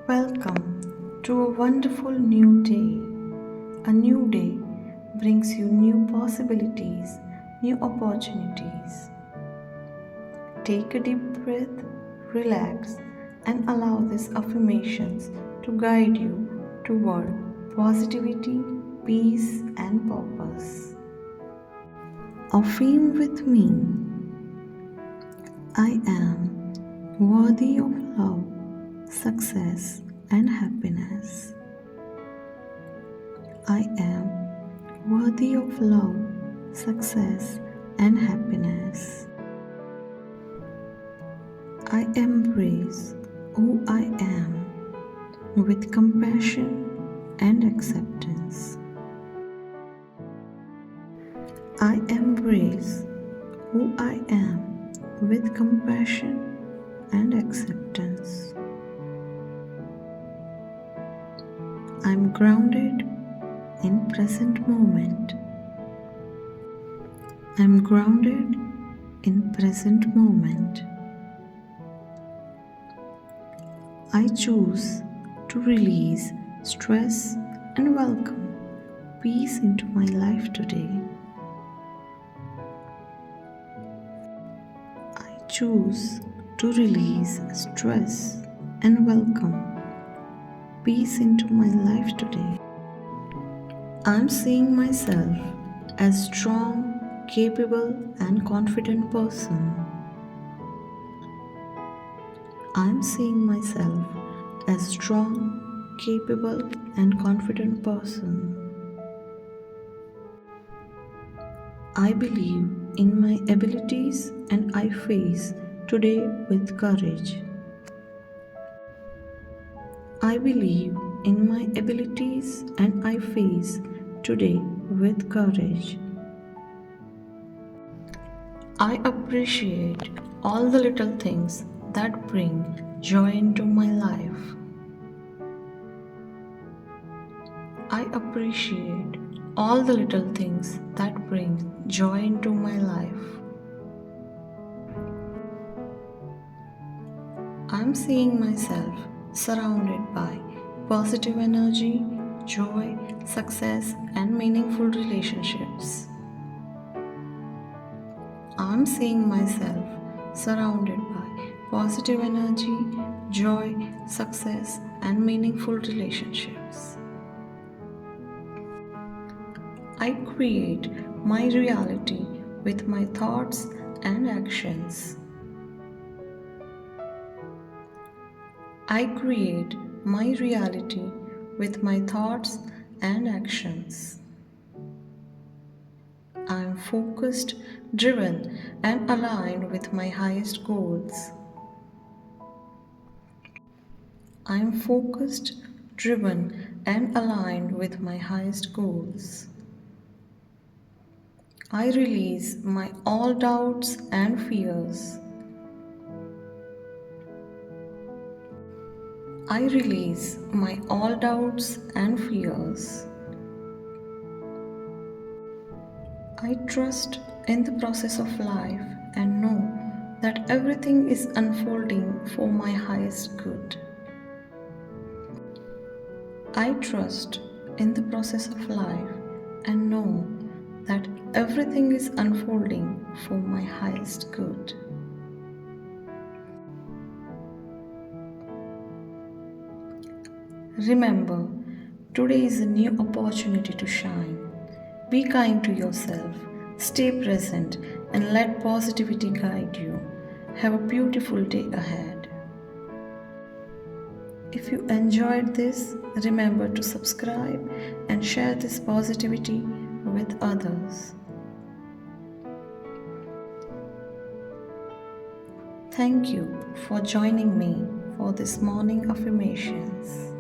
Welcome to a wonderful new day. A new day brings you new possibilities, new opportunities. Take a deep breath, relax, and allow these affirmations to guide you toward positivity, peace, and purpose. Affirm with me: I am worthy of love, success, and happiness. I am worthy of love, success, and happiness. I embrace who I am with compassion and acceptance. I embrace who I am with compassion and acceptance. I'm grounded in present moment. I'm grounded in present moment. I choose to release stress and welcome peace into my life today. I choose to release stress and welcome peace into my life today. I'm seeing myself as strong, capable, and confident person. I'm seeing myself as strong, capable, and confident person. I believe in my abilities and I face today with courage. I believe in my abilities and I face today with courage. I appreciate all the little things that bring joy into my life. I appreciate all the little things that bring joy into my life. I'm seeing myself surrounded by positive energy, joy, success, and meaningful relationships. I'm seeing myself surrounded by positive energy, joy, success, and meaningful relationships. I create my reality with my thoughts and actions. I create my reality with my thoughts and actions. I am focused, driven, and aligned with my highest goals. I am focused, driven, and aligned with my highest goals. I release my all doubts and fears. I release my all doubts and fears. I trust in the process of life and know that everything is unfolding for my highest good. I trust in the process of life and know that everything is unfolding for my highest good. Remember, today is a new opportunity to shine. Be kind to yourself, stay present, and let positivity guide you. Have a beautiful day ahead. If you enjoyed this, remember to subscribe and share this positivity with others. Thank you for joining me for this morning affirmations.